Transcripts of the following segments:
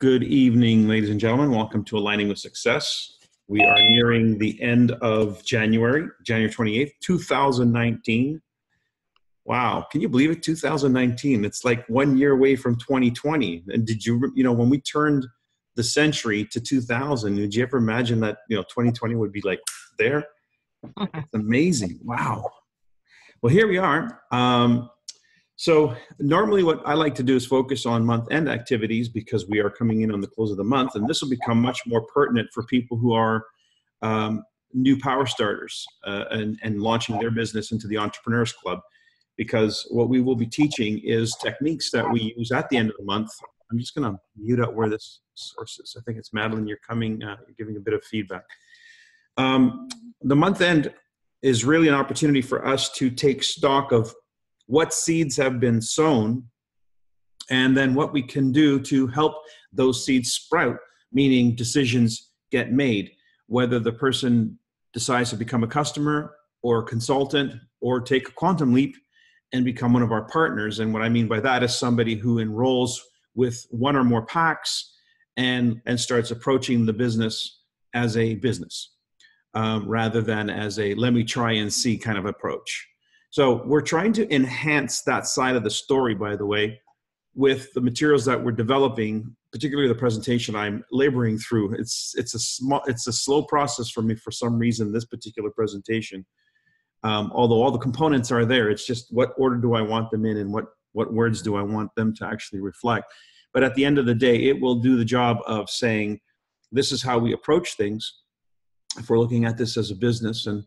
Good evening, ladies and gentlemen. Welcome to Aligning with Success. We are nearing the end of January 28th, 2019. Wow, can you believe it? 2019. It's like 1 year away from 2020. And did you, when we turned the century to 2000, did you ever imagine that, 2020 would be like there? It's amazing. Wow. Well, here we are. So normally what I like to do is focus on month-end activities because we are coming in on the close of the month, and this will become much more pertinent for people who are new power starters and launching their business into the Entrepreneurs Club, because what we will be teaching is techniques that we use at the end of the month. I'm just going to mute out where this source is. I think it's Madeline. You're giving a bit of feedback. The month end is really an opportunity for us to take stock of what seeds have been sown, and then what we can do to help those seeds sprout, meaning decisions get made, whether the person decides to become a customer or a consultant or take a quantum leap and become one of our partners. And what I mean by that is somebody who enrolls with one or more packs and starts approaching the business as a business rather than as a let me try and see kind of approach. So we're trying to enhance that side of the story, by the way, with the materials that we're developing, particularly the presentation I'm laboring through. It's a slow process for me for some reason, this particular presentation. Although all the components are there, it's just what order do I want them in and what words do I want them to actually reflect. But at the end of the day, it will do the job of saying, this is how we approach things if we're looking at this as a business. And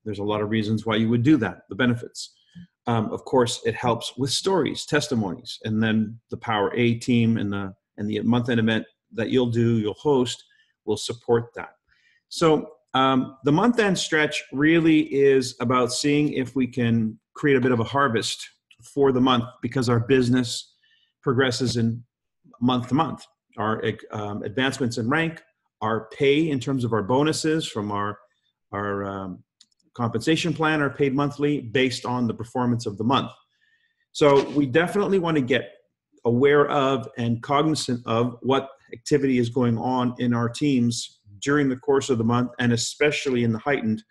there's a lot of reasons why you would do that, the benefits. Of course, it helps with stories, testimonies, and then the Power A team and the month-end event that you'll host will support that. So the month-end stretch really is about seeing if we can create a bit of a harvest for the month, because our business progresses in month to month. Our advancements in rank, our pay in terms of our bonuses from our compensation plan are paid monthly based on the performance of the month. So we definitely want to get aware of and cognizant of what activity is going on in our teams during the course of the month, and especially in the heightened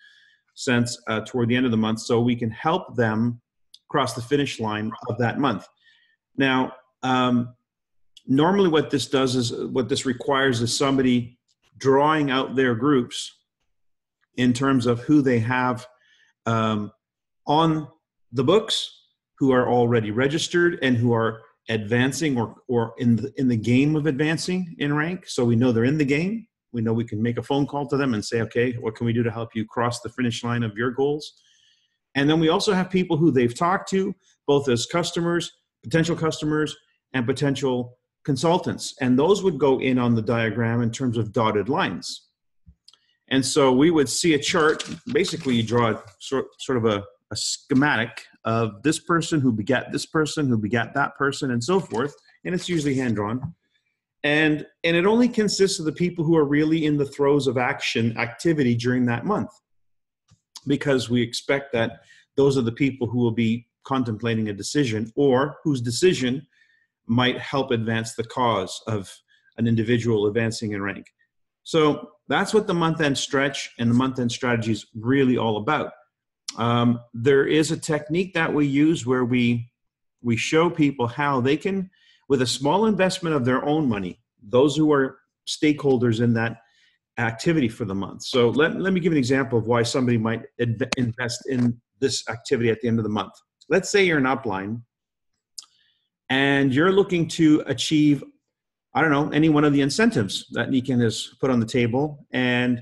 sense toward the end of the month, so we can help them cross the finish line of that month. Now, normally what this requires is somebody drawing out their groups in terms of who they have on the books, who are already registered and who are advancing or in the game of advancing in rank. So we know they're in the game. We know we can make a phone call to them and say, okay, what can we do to help you cross the finish line of your goals? And then we also have people who they've talked to, both as customers, potential customers, and potential consultants. And those would go in on the diagram in terms of dotted lines. And so we would see a chart. Basically, you draw sort of a schematic of this person who begat this person, who begat that person, and so forth. And it's usually hand-drawn. And it only consists of the people who are really in the throes of activity during that month, because we expect that those are the people who will be contemplating a decision or whose decision might help advance the cause of an individual advancing in rank. So that's what the month-end stretch and the month-end strategy is really all about. There is a technique that we use where we show people how they can, with a small investment of their own money, those who are stakeholders in that activity for the month. So let me give an example of why somebody might invest in this activity at the end of the month. Let's say you're an upline and you're looking to achieve, I don't know, any one of the incentives that Nikan has put on the table, and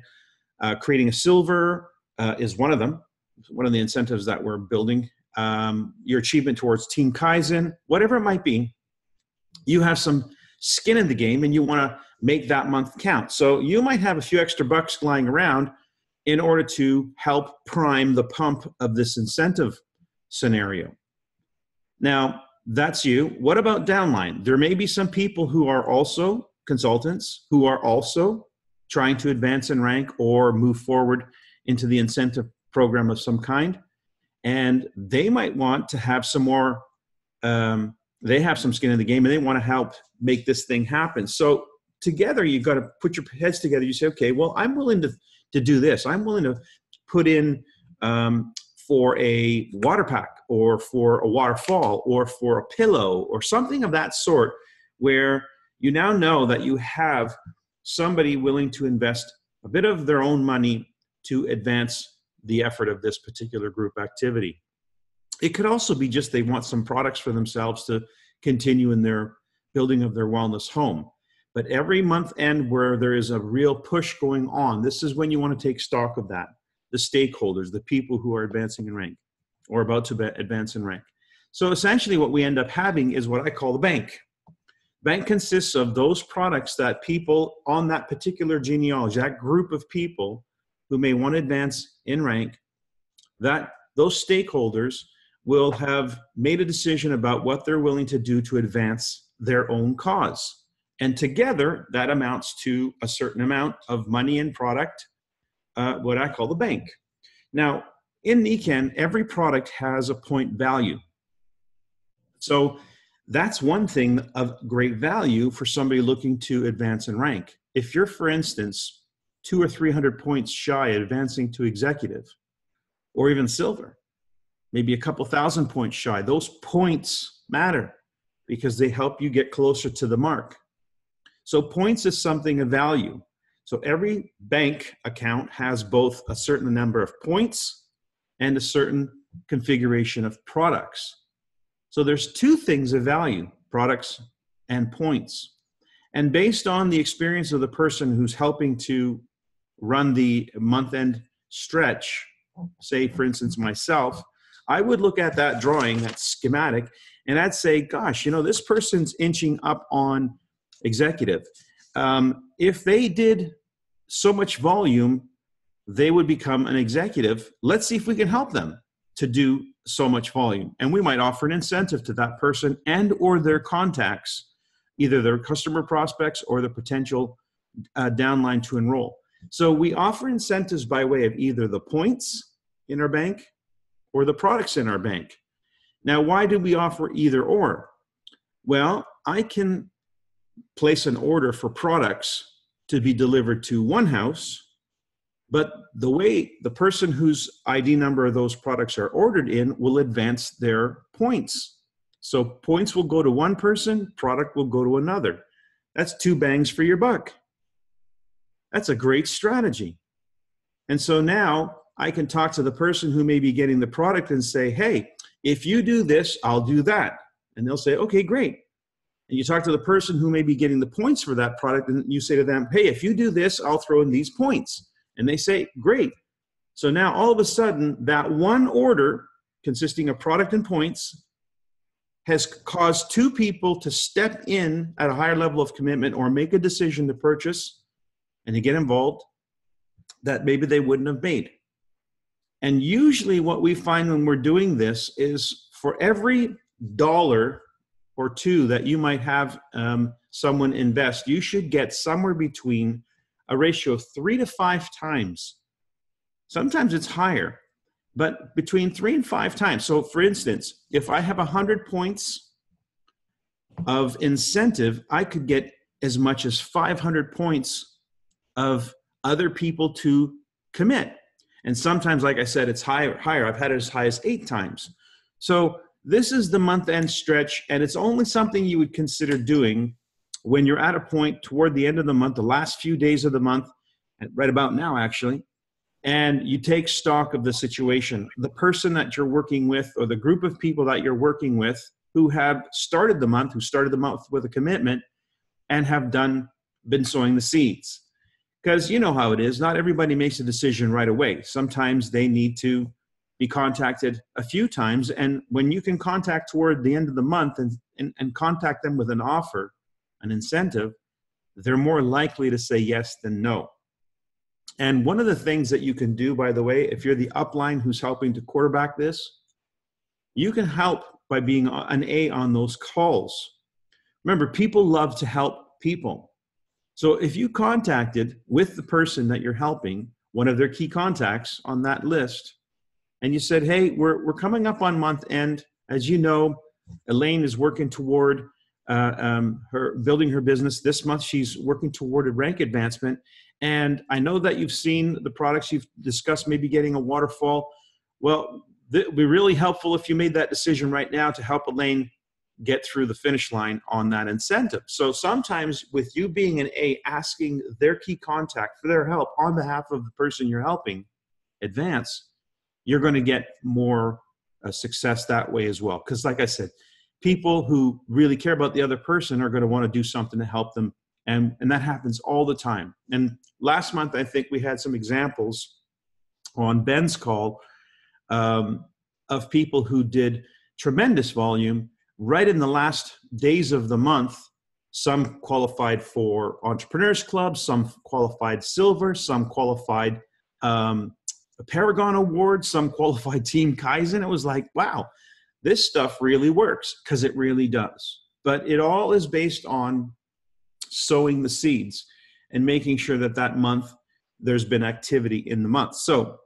creating a silver is one of them, one of the incentives that we're building. Your achievement towards Team Kaizen, whatever it might be, you have some skin in the game and you want to make that month count. So you might have a few extra bucks lying around in order to help prime the pump of this incentive scenario. Now, that's you. What about downline? There may be some people who are also consultants who are also trying to advance in rank or move forward into the incentive program of some kind. And they might want to have some more, they have some skin in the game and they want to help make this thing happen. So together, you've got to put your heads together. You say, okay, well, I'm willing to do this. I'm willing to put in for a water pack or for a waterfall or for a pillow or something of that sort, where you now know that you have somebody willing to invest a bit of their own money to advance the effort of this particular group activity. It could also be just they want some products for themselves to continue in their building of their wellness home. But every month end where there is a real push going on, this is when you want to take stock of that. The stakeholders, the people who are advancing in rank or about to advance in rank. So essentially what we end up having is what I call the bank. Bank consists of those products that people on that particular genealogy, that group of people who may want to advance in rank, that those stakeholders will have made a decision about what they're willing to do to advance their own cause. And together, that amounts to a certain amount of money and product, what I call the bank. Now, in NECAN, every product has a point value. So that's one thing of great value for somebody looking to advance in rank. If you're, for instance, 200 or 300 points shy of advancing to executive or even silver, maybe a couple thousand points shy, those points matter because they help you get closer to the mark. So points is something of value. So every bank account has both a certain number of points and a certain configuration of products. So there's two things of value, products and points. And based on the experience of the person who's helping to run the month-end stretch, say, for instance, myself, I would look at that drawing, that schematic, and I'd say, gosh, this person's inching up on executive. If they did so much volume, they would become an executive. Let's see if we can help them to do so much volume. And we might offer an incentive to that person and or their contacts, either their customer prospects or the potential downline to enroll. So we offer incentives by way of either the points in our bank or the products in our bank. Now, why do we offer either or? Well, I can place an order for products to be delivered to one house, but the way the person whose ID number of those products are ordered in will advance their points. So points will go to one person, product will go to another. That's two bangs for your buck. That's a great strategy. And so now I can talk to the person who may be getting the product and say, hey, if you do this, I'll do that. And they'll say, okay, great. And you talk to the person who may be getting the points for that product and you say to them, hey, if you do this, I'll throw in these points. And they say, great. So now all of a sudden, that one order consisting of product and points has caused two people to step in at a higher level of commitment or make a decision to purchase and to get involved that maybe they wouldn't have made. And usually what we find when we're doing this is for every dollar or two that you might have someone invest, you should get somewhere between a ratio of 3 to 5 times. Sometimes it's higher, but between 3 and 5 times. So for instance, if I have 100 points of incentive, I could get as much as 500 points of other people to commit. And sometimes, like I said, it's higher. I've had it as high as 8 times. So this is the month-end stretch, and it's only something you would consider doing when you're at a point toward the end of the month, the last few days of the month, and right about now, actually, and you take stock of the situation. The person that you're working with or the group of people that you're working with who have started the month with a commitment and have been sowing the seeds. Because you know how it is. Not everybody makes a decision right away. Sometimes they need to be contacted a few times. And when you can contact toward the end of the month and contact them with an offer, an incentive, they're more likely to say yes than no. And one of the things that you can do, by the way, if you're the upline who's helping to quarterback this, you can help by being an A on those calls. Remember, people love to help people. So if you contacted with the person that you're helping, one of their key contacts on that list, and you said, hey, we're coming up on month end. As you know, Elaine is working toward her building her business. This month, she's working toward a rank advancement. And I know that you've seen the products, you've discussed maybe getting a waterfall. Well, it would be really helpful if you made that decision right now to help Elaine get through the finish line on that incentive. So sometimes with you being an A, asking their key contact for their help on behalf of the person you're helping advance, you're going to get more success that way as well. Because like I said, people who really care about the other person are going to want to do something to help them. And that happens all the time. And last month, I think we had some examples on Ben's call of people who did tremendous volume right in the last days of the month. Some qualified for Entrepreneurs Club, some qualified Silver, some qualified Paragon Award, some qualified Team Kaizen. It was like, wow, this stuff really works, because it really does. But it all is based on sowing the seeds and making sure that that month there's been activity in the month. So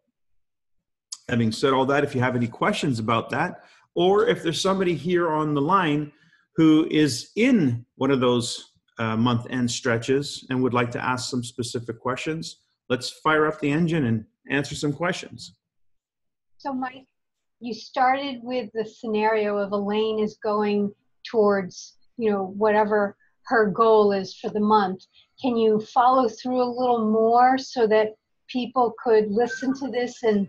having said all that, if you have any questions about that, or if there's somebody here on the line who is in one of those month-end stretches and would like to ask some specific questions, let's fire up the engine and answer some questions. So Mike, you started with the scenario of Elaine is going towards, whatever her goal is for the month. Can you follow through a little more so that people could listen to this and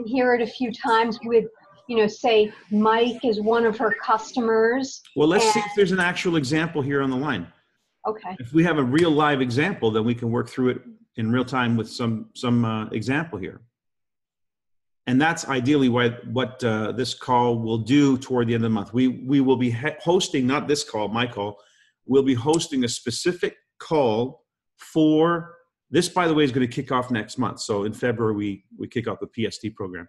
hear it a few times with, say Mike is one of her customers? Well, let's see if there's an actual example here on the line. Okay. If we have a real live example, then we can work through it in real time with some example here. And that's ideally what this call will do toward the end of the month. We will be hosting, not this call, my call. We'll be hosting a specific call for this, by the way, is going to kick off next month. So in February, we kick off the PST program.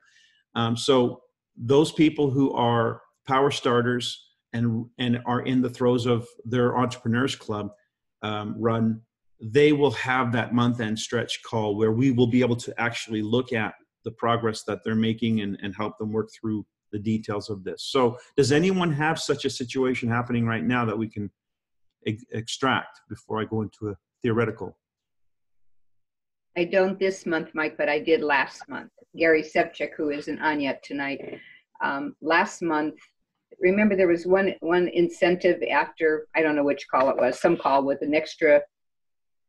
So those people who are power starters and are in the throes of their Entrepreneurs Club run, they will have that month-end stretch call where we will be able to actually look at the progress that they're making and help them work through the details of this. So does anyone have such a situation happening right now that we can extract before I go into a theoretical? I don't this month, Mike, but I did last month. Gary Sevchik, who isn't on yet tonight, last month, remember there was one incentive after, I don't know which call it was, some call with an extra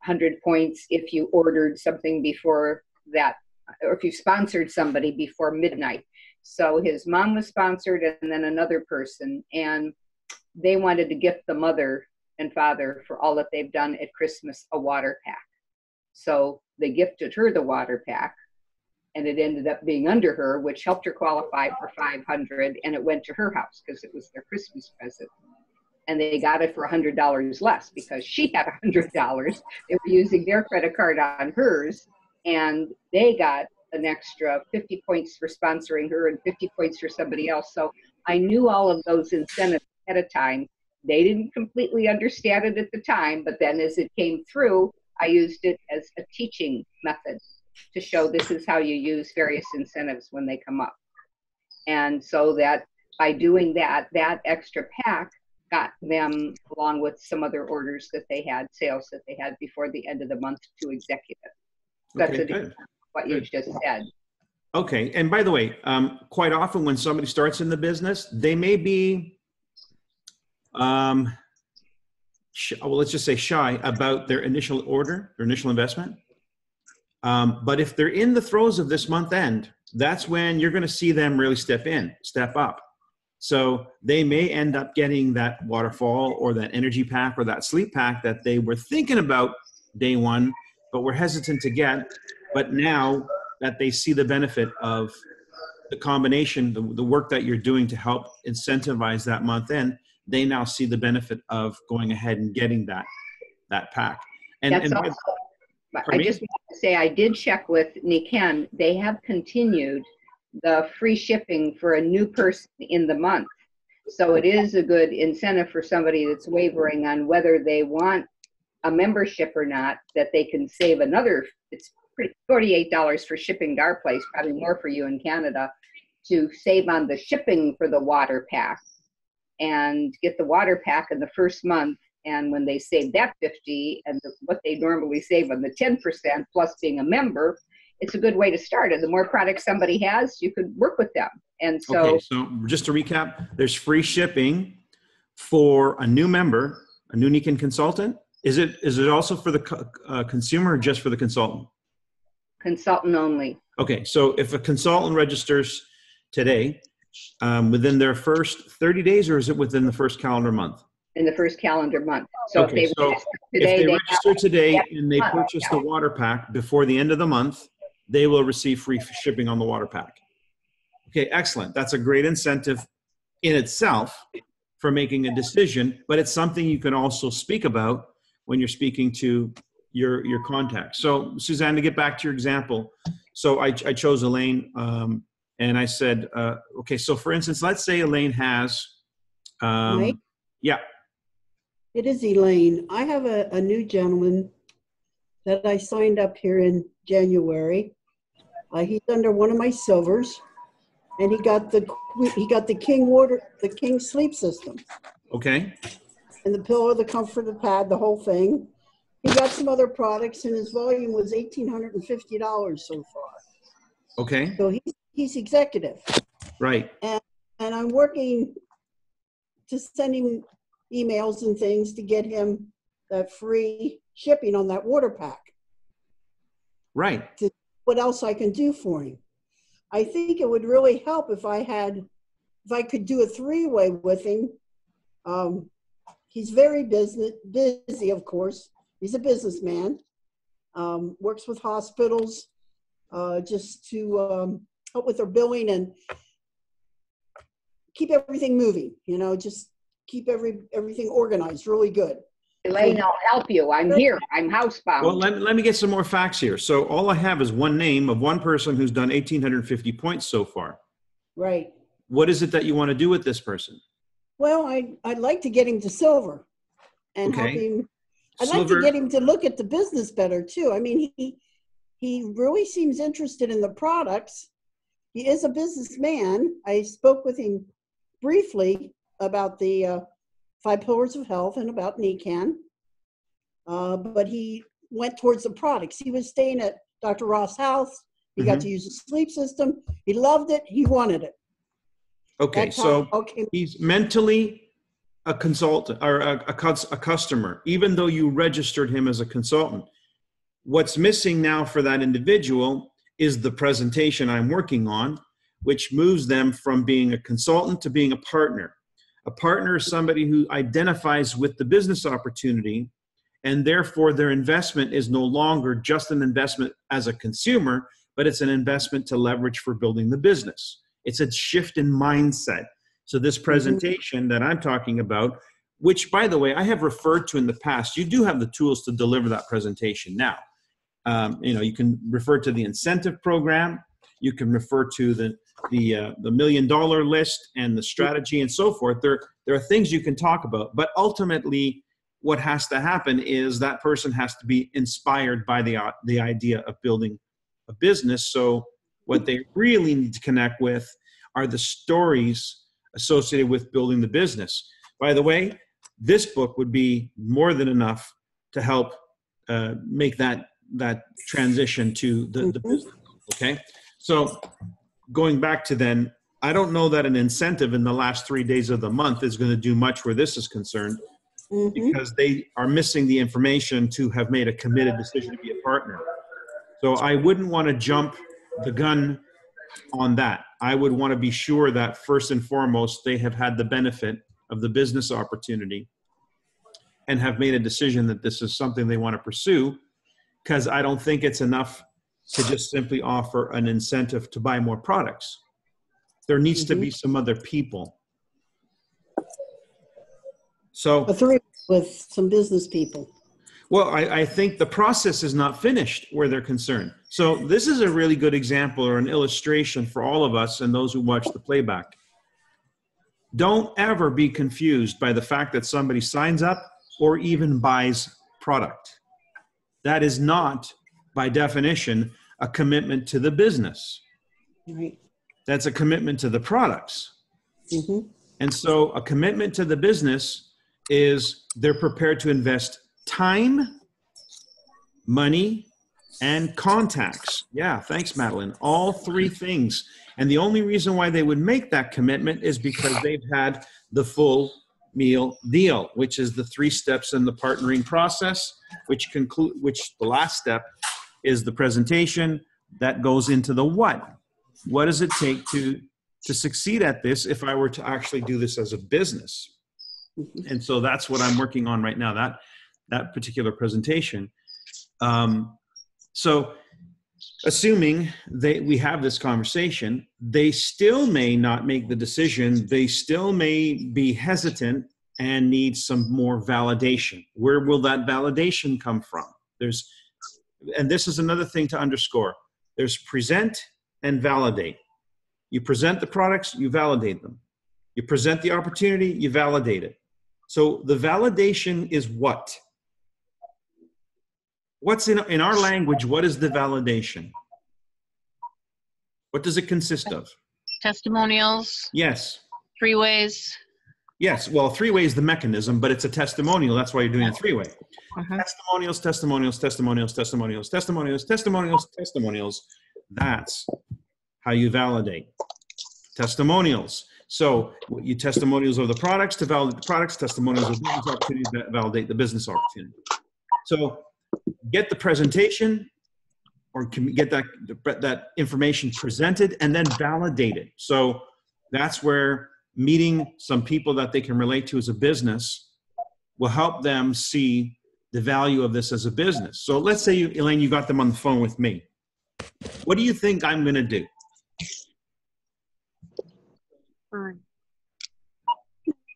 100 points if you ordered something before that, or if you sponsored somebody before midnight. So his mom was sponsored and then another person, and they wanted to gift the mother and father for all that they've done at Christmas a water pack. So they gifted her the water pack, and it ended up being under her, which helped her qualify for 500, and it went to her house because it was their Christmas present. And they got it for $100 less because she had $100. They were using their credit card on hers, and they got an extra 50 points for sponsoring her and 50 points for somebody else. So I knew all of those incentives ahead of time. They didn't completely understand it at the time, but then as it came through, I used it as a teaching method to show this is how you use various incentives when they come up. And so that by doing that, that extra pack got them, along with some other orders that they had, sales that they had before the end of the month, to executive. That's Okay, what you just said. Okay, and by the way, quite often when somebody starts in the business, they may be, well, let's just say shy about their initial order, their initial investment. But if they're in the throes of this month end, that's when you're going to see them really step up. So they may end up getting that waterfall or that energy pack or that sleep pack that they were thinking about day one, but were hesitant to get. But now that they see the benefit of the combination, the work that you're doing to help incentivize that month end, they now see the benefit of going ahead and getting that pack. And, that's also, I just want to say, I did check with Niken. They have continued the free shipping for a new person in the month. So it is a good incentive for somebody that's wavering on whether they want a membership or not, that they can save another, it's $48 for shipping to our place, probably more for you in Canada, to save on the shipping for the water pack. and get the water pack in the first month. And when they save that 50 and what they normally save on the 10% plus being a member, it's a good way to start. And the more products somebody has, you could work with them. And so, okay, so just to recap, there's free shipping for a new member, a new Nikan consultant. Is it also for the consumer or just for the consultant? consultant only. Okay, so if a consultant registers today, within their first 30 days, or is it within the first calendar month? In the first calendar month. So Okay, if they so register today, if they they register today have and they month, purchase yeah. the water pack before the end of the month, they will receive free shipping on the water pack. Okay, excellent. That's a great incentive in itself for making a decision, but it's something you can also speak about when you're speaking to your contacts. So Suzanne, to get back to your example, so I chose Elaine, and I said, okay, so for instance, let's say Elaine has, Mike? yeah, It is Elaine. I have a new gentleman that I signed up here in January. He's under one of my silvers, and he got the King sleep system, okay, and the pillow, the comfort, the pad, the whole thing. He got some other products, and his volume was $1,850 so far. okay, So he's executive, right, and I'm working to send him emails and things to get him that free shipping on that water pack. right. What else I can do for him. I think it would really help if I could do a three-way with him. He's very busy, of course. He's a businessman, works with hospitals just to help with their billing and keep everything moving, just keep everything organized really good. Elaine, I'll help you. I'm here. I'm housebound. Well, let me get some more facts here. So all I have is one name of one person who's done 1,850 points so far. Right. What is it that you want to do with this person? Well, I'd like to get him to silver and help him. I'd like to get him to look at the business better too. I mean, he really seems interested in the products. He is a businessman. I spoke with him briefly about the 5 Pillars of Health and about Nikan, but he went towards the products. He was staying at Dr. Ross' house. He got to use the sleep system. He loved it. He wanted it. Okay, so he's mentally a consultant or a customer, even though you registered him as a consultant. What's missing now for that individual is the presentation I'm working on, which moves them from being a consultant to being a partner. A partner is somebody who identifies with the business opportunity, and therefore their investment is no longer just an investment as a consumer, but it's an investment to leverage for building the business. It's a shift in mindset. So this presentation that I'm talking about, which, by the way, I have referred to in the past, you do have the tools to deliver that presentation now. You can refer to the incentive program. You can refer to the $1 million list and the strategy and so forth. There are things you can talk about, but ultimately what has to happen is that person has to be inspired by the idea of building a business. So what they really need to connect with are the stories associated with building the business. By the way, this book would be more than enough to help make that transition to the business. Okay, so going back to then, I don't know that an incentive in the last 3 days of the month is going to do much where this is concerned, because they are missing the information to have made a committed decision to be a partner. So I wouldn't want to jump the gun on that. I would want to be sure that first and foremost, they have had the benefit of the business opportunity and have made a decision that this is something they want to pursue, because I don't think it's enough to just simply offer an incentive to buy more products. There needs to be some other people. So a three with some business people. Well, I think the process is not finished where they're concerned. So this is a really good example or an illustration for all of us and those who watch the playback. Don't ever be confused by the fact that somebody signs up or even buys product. That is not, by definition, a commitment to the business. Right. That's a commitment to the products. And so a commitment to the business is they're prepared to invest time, money, and contacts. Yeah, thanks, Madeline. All three things. And the only reason why they would make that commitment is because they've had the full meal deal, which is the 3 steps in the partnering process, which the last step is the presentation that goes into the what. What does it take to succeed at this if I were to actually do this as a business? And so that's what I'm working on right now, that particular presentation. So assuming we have this conversation, they still may not make the decision. They still may be hesitant and need some more validation. Where will that validation come from? And this is another thing to underscore. There's present and validate. You present the products, you validate them. You present the opportunity, you validate it. So the validation is what? What's in our language, what is the validation? What does it consist of? Testimonials. Yes. 3 ways. Yes. Well, 3-way is the mechanism, but it's a testimonial. That's why you're doing a 3-way. Testimonials, testimonials, testimonials, testimonials, testimonials, testimonials, testimonials. That's how you validate. Testimonials. So you testimonials of the products to validate the products, testimonials of business opportunities that validate the business opportunity. So get the presentation or get that information presented and then validate it. So that's where meeting some people that they can relate to as a business will help them see the value of this as a business. So let's say, Elaine, you got them on the phone with me. What do you think I'm going to do?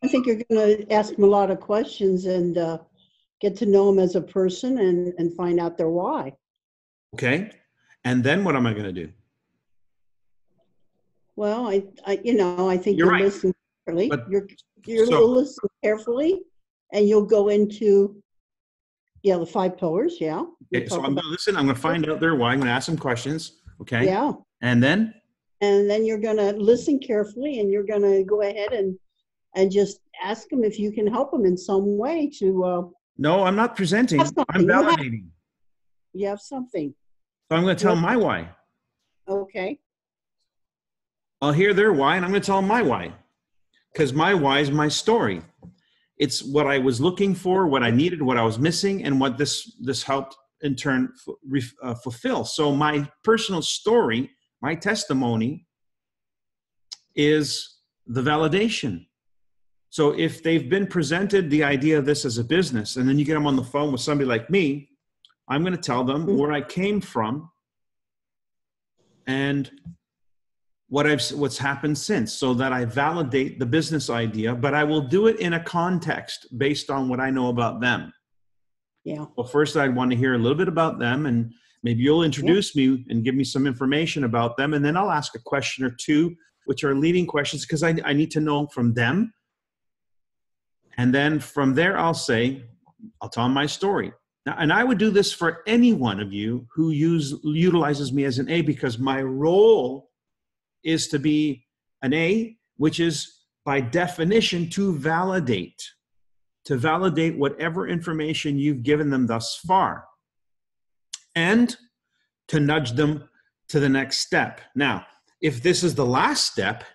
I think you're going to ask them a lot of questions and get to know them as a person and find out their why. Okay. And then what am I going to do? Well, I think you'll right. Listen carefully. But, you'll listen carefully, and you'll go into the 5 pillars. Yeah. Okay, so I'm going to listen. I'm going to find out their why. I'm going to ask some questions. Okay. Yeah. And then? And then you're going to listen carefully, and you're going to go ahead and just ask them if you can help them in some way to. No, I'm not presenting. I'm validating. You have something. So I'm going to tell them my why. Okay. I'll hear their why, and I'm going to tell them my why. Because my why is my story. It's what I was looking for, what I needed, what I was missing, and what this helped in turn fulfill. So my personal story, my testimony, is the validation. So if they've been presented the idea of this as a business, and then you get them on the phone with somebody like me, I'm going to tell them where I came from and what's happened since, so that I validate the business idea, but I will do it in a context based on what I know about them. Yeah. Well, first I'd want to hear a little bit about them, and maybe you'll introduce me and give me some information about them, and then I'll ask a question or two, which are leading questions, because I need to know from them. And then from there, I'll tell them my story. Now, and I would do this for any one of you who utilizes me as an A, because my role is to be an A, which is by definition to validate whatever information you've given them thus far and to nudge them to the next step. Now, if this is the last step,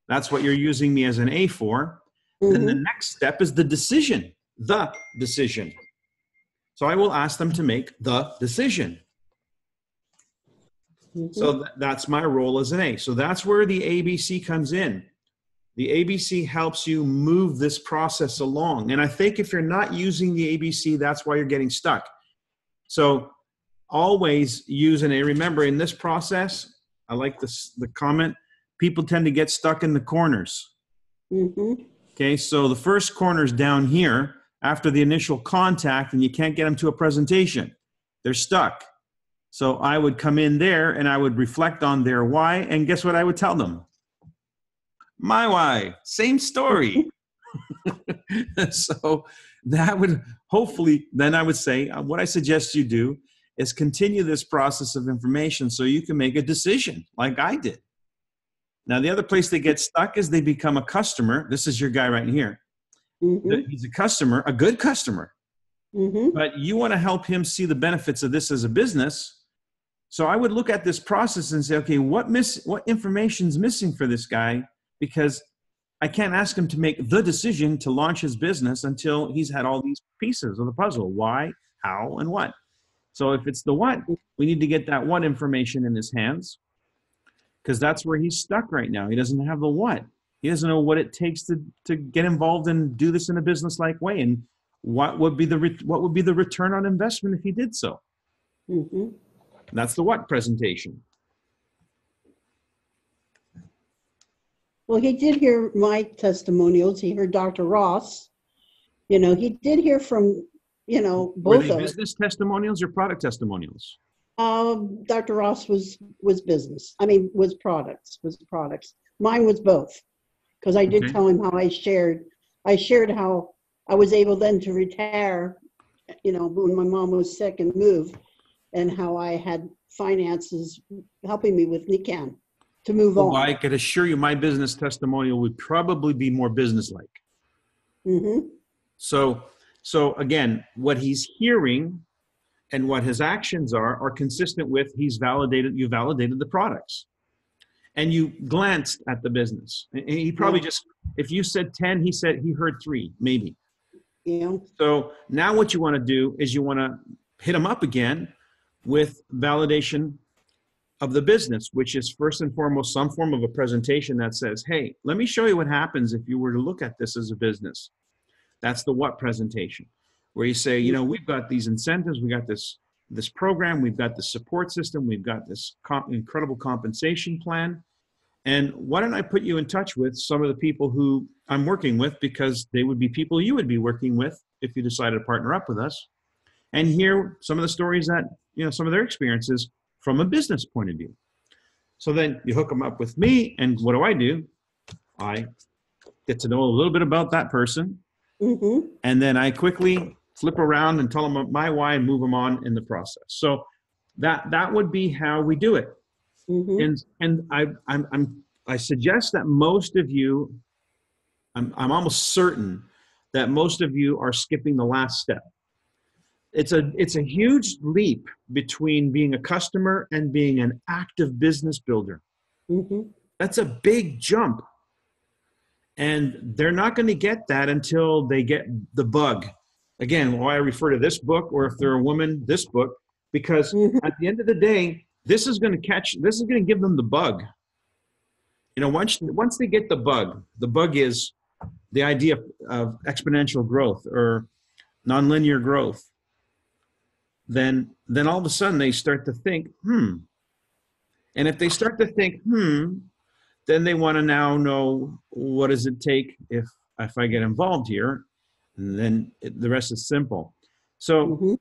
that's what you're using me as an A for, then the next step is the decision. So I will ask them to make the decision. So that's my role as an A. So that's where the ABC comes in. The ABC helps you move this process along. And I think if you're not using the ABC, that's why you're getting stuck. So always use an A. Remember, in this process, I like the comment, people tend to get stuck in the corners. Okay, so the first corner is down here after the initial contact, and you can't get them to a presentation. They're stuck. So I would come in there and I would reflect on their why, and guess what I would tell them? My why, same story. So that would hopefully, then I would say, what I suggest you do is continue this process of information so you can make a decision like I did. Now, the other place they get stuck is they become a customer. This is your guy right here. He's a customer, a good customer. But you want to help him see the benefits of this as a business. So I would look at this process and say, okay, what information is missing for this guy? Because I can't ask him to make the decision to launch his business until he's had all these pieces of the puzzle. Why, how, and what. So if it's the what, we need to get that what information in his hands, because that's where he's stuck right now. He doesn't have the what. He doesn't know what it takes to get involved and do this in a business-like way, and what would be the return on investment if he did so. That's the what presentation. Well, he did hear my testimonials. He heard Dr. Ross. You know, he did hear from, you know, both Were they of business testimonials or product testimonials? Dr. Ross was business. I mean, was products. Mine was both, because I did tell him how I shared how I was able then to retire, you know, when my mom was sick and moved, and how I had finances helping me with NICAN to move on. I could assure you my business testimonial would probably be more business-like. So again, what he's hearing and what his actions are consistent with you validated the products. And you glanced at the business. And he probably just, if you said 10, he heard 3, maybe. Yeah. So now what you want to do is you want to hit him up again with validation of the business, which is first and foremost some form of a presentation that says, hey, let me show you what happens if you were to look at this as a business. That's the what presentation, where you say, you know, we've got these incentives, we got this program, we've got the support system, we've got this incredible compensation plan. And why don't I put you in touch with some of the people who I'm working with, because they would be people you would be working with if you decided to partner up with us, and hear some of the stories that, you know, some of their experiences from a business point of view. So then you hook them up with me, and what do? I get to know a little bit about that person, and then I quickly flip around and tell them my why and move them on in the process. So that would be how we do it. And I suggest that most of you, I'm almost certain that most of you are skipping the last step. It's a huge leap between being a customer and being an active business builder. That's a big jump. And they're not going to get that until they get the bug. Again, why I refer to this book, or if they're a woman, this book, because at the end of the day, this is going to give them the bug. You know, once they get the bug is the idea of exponential growth or nonlinear growth. Then all of a sudden they start to think, And if they start to think, then they want to now know, what does it take if I get involved here? And then the rest is simple. So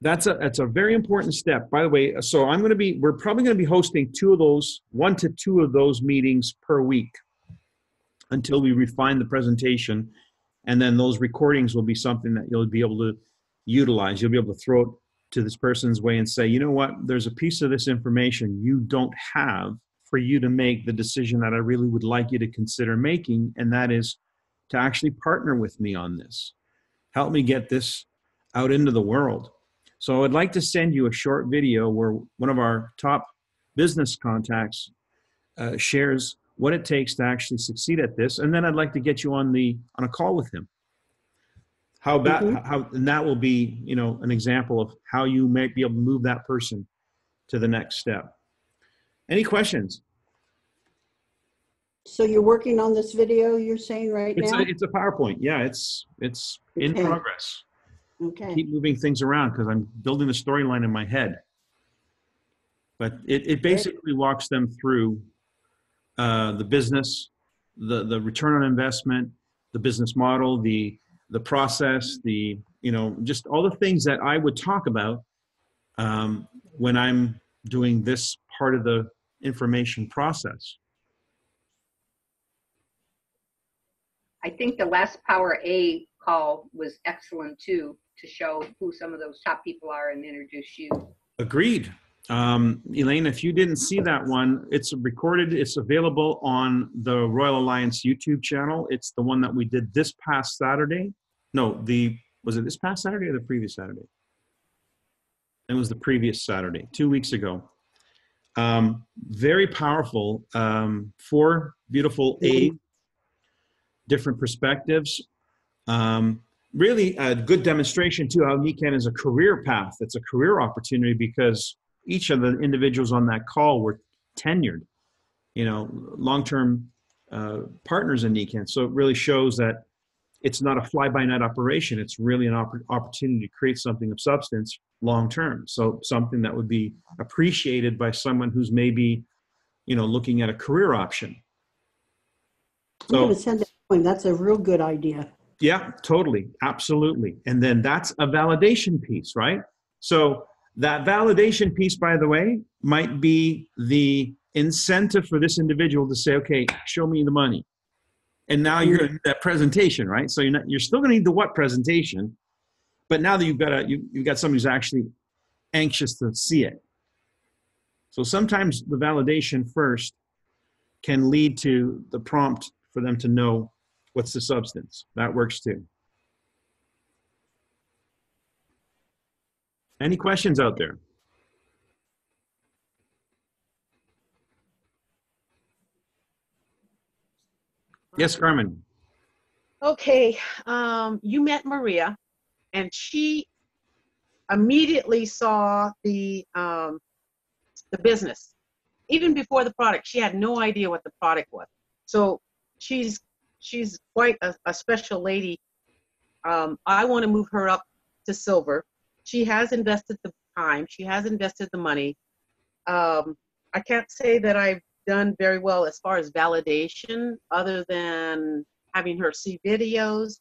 that's a very important step. By the way, so we're probably going to be hosting 1 to 2 of those meetings per week until we refine the presentation. And then those recordings will be something that you'll be able to utilize. You'll be able to throw it to this person's way and say, you know what, there's a piece of this information you don't have for you to make the decision that I really would like you to consider making. And that is to actually partner with me on this. Help me get this out into the world. So I'd like to send you a short video where one of our top business contacts shares what it takes to actually succeed at this. And then I'd like to get you on a call with him. And that will be, you know, an example of how you might be able to move that person to the next step. Any questions? So you're working on this video, you're saying now? It's a PowerPoint. Yeah, it's in progress. Okay. Keep moving things around because I'm building the storyline in my head. But it basically walks them through the business, the return on investment, the business model, the process, just all the things that I would talk about when I'm doing this part of the information process. I think the last Power A call was excellent too, to show who some of those top people are and introduce you. Agreed. Elaine, if you didn't see that one, it's recorded. It's available on the Royal Alliance YouTube channel. It's the one that we did this past Saturday. No, was it this past Saturday or the previous Saturday? It was the previous Saturday, 2 weeks ago. Very powerful. 4 beautiful aids, different perspectives. Really a good demonstration too how NECAN is a career path. It's a career opportunity because each of the individuals on that call were tenured, long-term partners in NECAN. So it really shows that it's not a fly-by-night operation. It's really an opportunity to create something of substance long-term. So something that would be appreciated by someone who's maybe, looking at a career option. I'm going to send it to him. That's a real good idea. Yeah, totally. Absolutely. And then that's a validation piece, right? So that validation piece, by the way, might be the incentive for this individual to say, okay, show me the money. And now you're in that presentation, right? So you're still going to need the what presentation, but now that you've got somebody who's actually anxious to see it. So sometimes the validation first can lead to the prompt for them to know what's the substance. That works too. Any questions out there? Yes, Carmen. Okay, you met Maria, and she immediately saw the business. Even before the product, she had no idea what the product was. So she's quite a special lady. I want to move her up to silver. She has invested the time. She has invested the money. I can't say that I've done very well as far as validation, other than having her see videos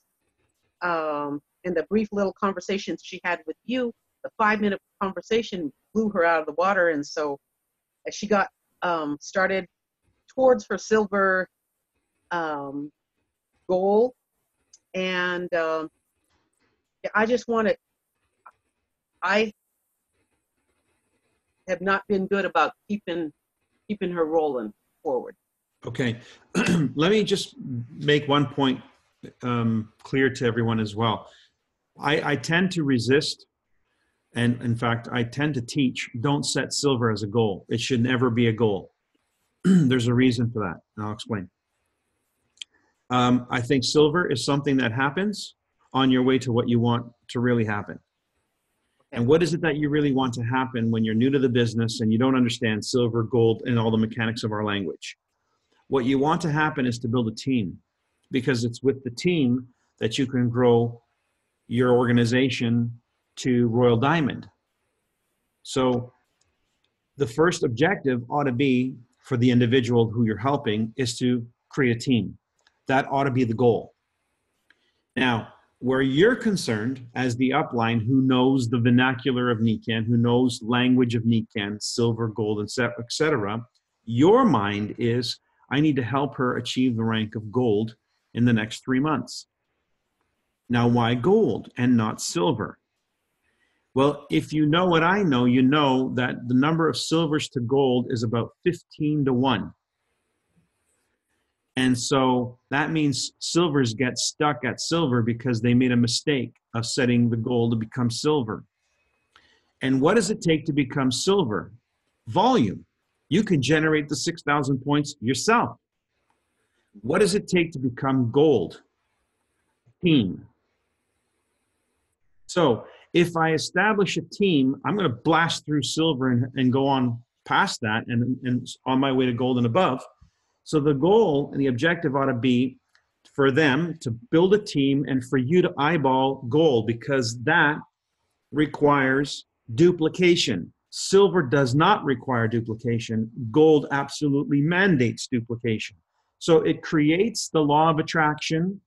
and the brief little conversations she had with you. The 5-minute conversation blew her out of the water, and so as she got started towards her silver goal, and I just want to. I have not been good about keeping her rolling forward. Okay, let me just make one point clear to everyone as well. I tend to resist, and in fact, I tend to teach, don't set silver as a goal. It should never be a goal. There's a reason for that, and I'll explain. I think silver is something that happens on your way to what you want to really happen. And what is it that you really want to happen when you're new to the business and you don't understand silver, gold, and all the mechanics of our language? What you want to happen is to build a team, because it's with the team that you can grow your organization to Royal Diamond. So the first objective ought to be, for the individual who you're helping, is to create a team. That ought to be the goal. Now, where you're concerned as the upline who knows the vernacular of NECAN, who knows language of NECAN, silver, gold, etc., your mind is, I need to help her achieve the rank of gold in the next 3 months. Now, why gold and not silver? Well, if you know what I know, you know that the number of silvers to gold is about 15 to 1. And so that means silvers get stuck at silver because they made a mistake of setting the goal to become silver. And what does it take to become silver? Volume. You can generate the 6,000 points yourself. What does it take to become gold? Team. So if I establish a team, I'm going to blast through silver and go on past that and on my way to gold and above. So the goal and the objective ought to be for them to build a team and for you to eyeball gold, because that requires duplication. Silver does not require duplication. Gold absolutely mandates duplication. So it creates the law of attraction.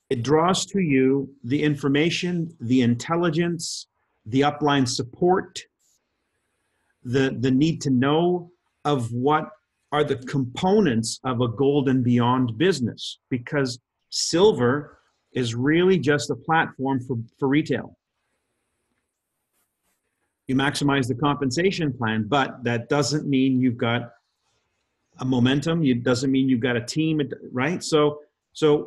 It draws to you the information, the intelligence, the upline support, the need to know of what are the components of a gold and beyond business, because silver is really just a platform for retail. You maximize the compensation plan, but that doesn't mean you've got a momentum. It doesn't mean you've got a team, right? So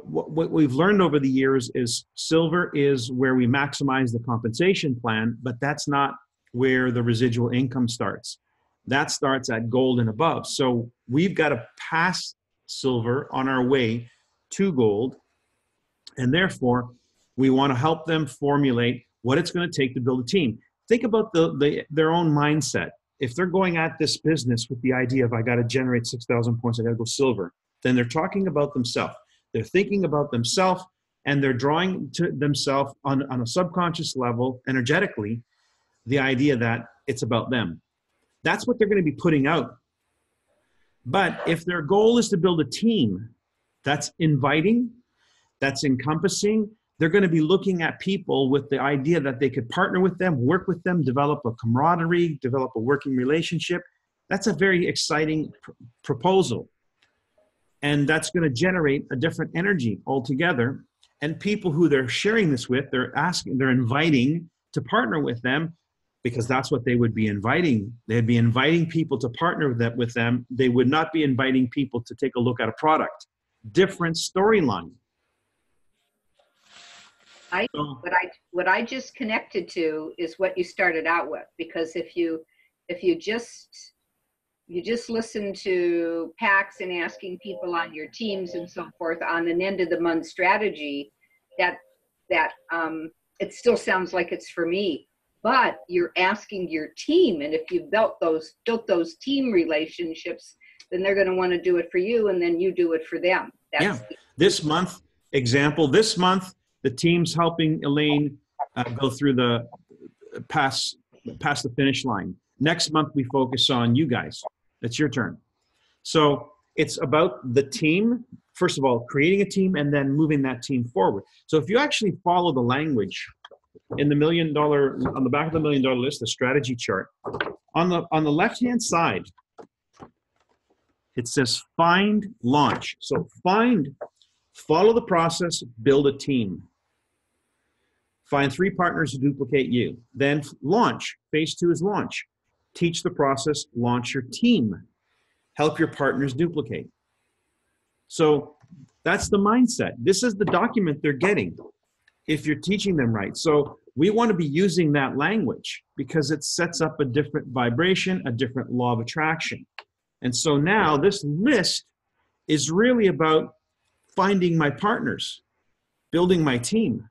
what we've learned over the years is silver is where we maximize the compensation plan, but that's not where the residual income starts. That starts at gold and above. So we've got to pass silver on our way to gold, and therefore we want to help them formulate what it's going to take to build a team. Think about their own mindset. If they're going at this business with the idea of, I got to generate 6,000 points, I got to go silver, then they're talking about themselves. They're thinking about themselves, and they're drawing to themselves on a subconscious level, energetically, the idea that it's about them. That's what they're going to be putting out. But if their goal is to build a team that's inviting, that's encompassing, they're going to be looking at people with the idea that they could partner with them, work with them, develop a camaraderie, develop a working relationship. That's a very exciting proposal. And that's going to generate a different energy altogether. And people who they're sharing this with, they're inviting to partner with them, because that's what they would be inviting. They'd be inviting people to partner with them. They would not be inviting people to take a look at a product. Different storyline. What I just connected to is what you started out with, because if you just listen to PACs and asking people on your teams and so forth on an end of the month strategy, that it still sounds like it's for me, but you're asking your team, and if you built those team relationships, then they're going to want to do it for you, and then you do it for them. This month, the team's helping Elaine go through the past the finish line. Next month, we focus on you guys. It's your turn. So it's about the team, first of all, creating a team and then moving that team forward. So if you actually follow the language in the on the back of the $1 million list, the strategy chart, on the left-hand side, it says find, launch. So find, follow the process, build a team. Find 3 partners to duplicate you. Then launch. Phase 2 is launch. Teach the process, launch your team. Help your partners duplicate. So that's the mindset. This is the document they're getting if you're teaching them right. So we want to be using that language because it sets up a different vibration, a different law of attraction. And so now this list is really about finding my partners, building my team.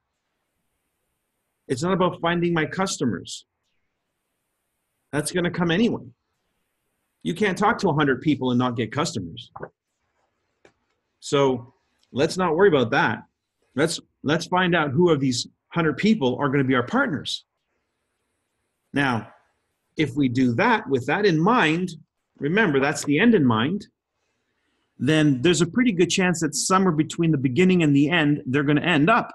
It's not about finding my customers. That's going to come anyway. You can't talk to 100 people and not get customers. So let's not worry about that. Let's find out who of these 100 people are going to be our partners. Now, if we do that with that in mind, remember that's the end in mind, then there's a pretty good chance that somewhere between the beginning and the end, they're going to end up,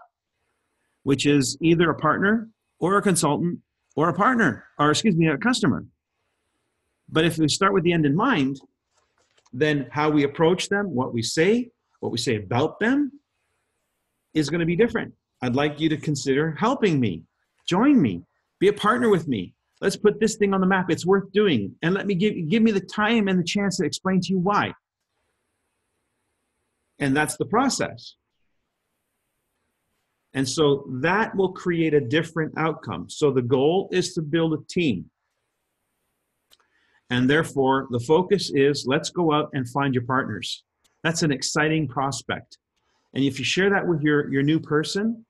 which is either a partner or a consultant or a partner, or excuse me, a customer. But if we start with the end in mind, then how we approach them, what we say about them is going to be different. I'd like you to consider helping me, join me, be a partner with me. Let's put this thing on the map. It's worth doing. And let me give me the time and the chance to explain to you why. And that's the process. And so that will create a different outcome. So the goal is to build a team. And therefore, the focus is let's go out and find your partners. That's an exciting prospect. And if you share that with your new person,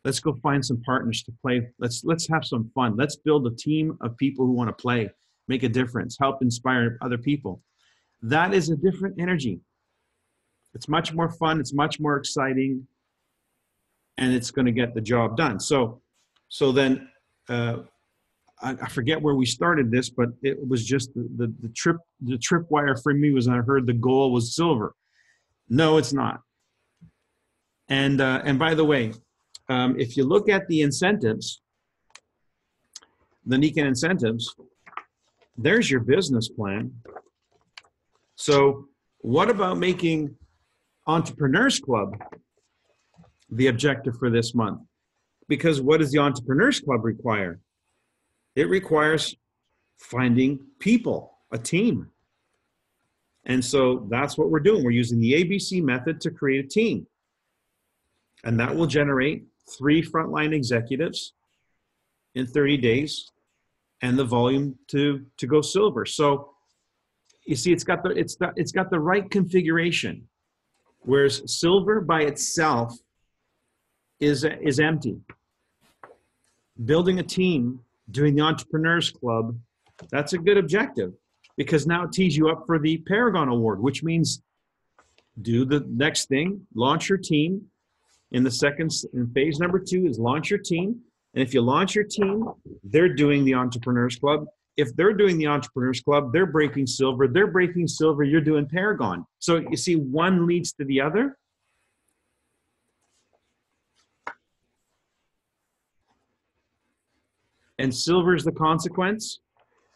let's go find some partners to play. Let's have some fun. Let's build a team of people who want to play, make a difference, help inspire other people. That is a different energy. It's much more fun. It's much more exciting. And it's going to get the job done. So then I forget where we started this, but it was just the tripwire for me was I heard the goal was silver. No, it's not. And by the way, if you look at the incentives, the Nikan incentives, there's your business plan. So what about making Entrepreneurs Club the objective for this month? Because what does the Entrepreneurs Club require? It requires finding people, a team. And so that's what we're doing. We're using the ABC method to create a team. And that will generate 3 frontline executives in 30 days and the volume to go silver. So you see, it's got the right configuration. Whereas silver by itself is empty. Building a team, doing the Entrepreneurs Club, that's a good objective, because now it tees you up for the Paragon Award, which means do the next thing, launch your team. In phase number 2 is launch your team. And if you launch your team, they're doing the Entrepreneurs Club. If they're doing the Entrepreneurs Club, they're breaking silver. They're breaking silver, you're doing Paragon. So you see, one leads to the other. And silver is the consequence,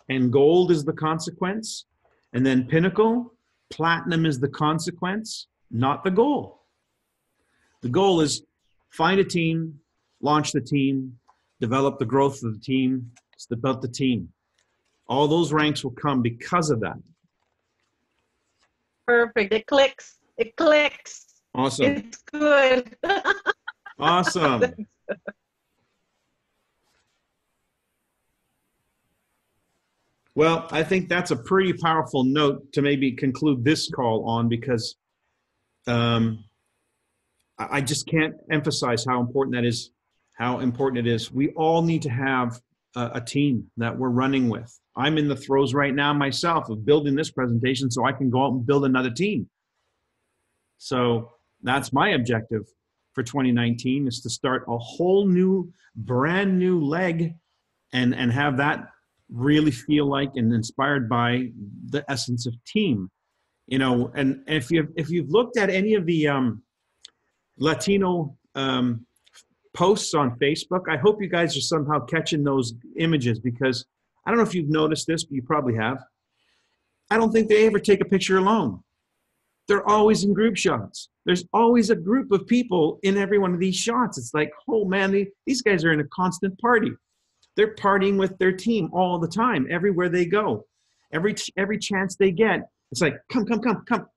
and gold is the consequence, and then pinnacle, platinum is the consequence, not the goal. The goal is find a team, launch the team, develop the growth of the team, step out the team. All those ranks will come because of that. Perfect. It clicks. It clicks. Awesome. It's good. Awesome. Well, I think that's a pretty powerful note to maybe conclude this call on, because I just can't emphasize how important that is, how important it is. We all need to have a team that we're running with. I'm in the throes right now myself of building this presentation so I can go out and build another team. So that's my objective for 2019, is to start a whole new, brand new leg and have that really feel like and inspired by the essence of team. You know, and if you've looked at any of the Latino posts on Facebook, I hope you guys are somehow catching those images, because I don't know if you've noticed this, but you probably have. I don't think they ever take a picture alone. They're always in group shots. There's always a group of people in every one of these shots. It's like, oh man, these guys are in a constant party. They're partying with their team all the time, everywhere they go. Every chance they get, it's like, come,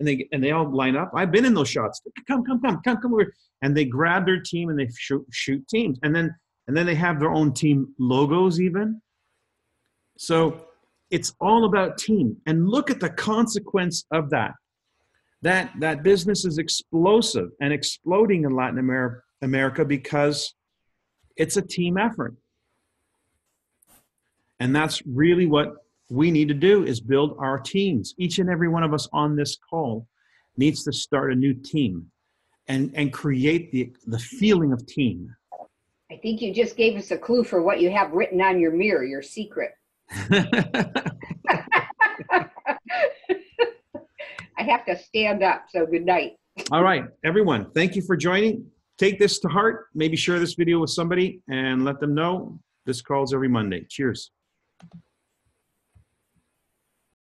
and they all line up. I've been in those shots. Come over, and they grab their team and they shoot teams, and then they have their own team logos even. So it's all about team, and look at the consequence of that. That business is explosive and exploding in Latin America because it's a team effort. And that's really what we need to do, is build our teams. Each and every one of us on this call needs to start a new team and create the feeling of team. I think you just gave us a clue for what you have written on your mirror, your secret. I have to stand up, so good night. All right, everyone, thank you for joining. Take this to heart. Maybe share this video with somebody and let them know. This call's every Monday. Cheers.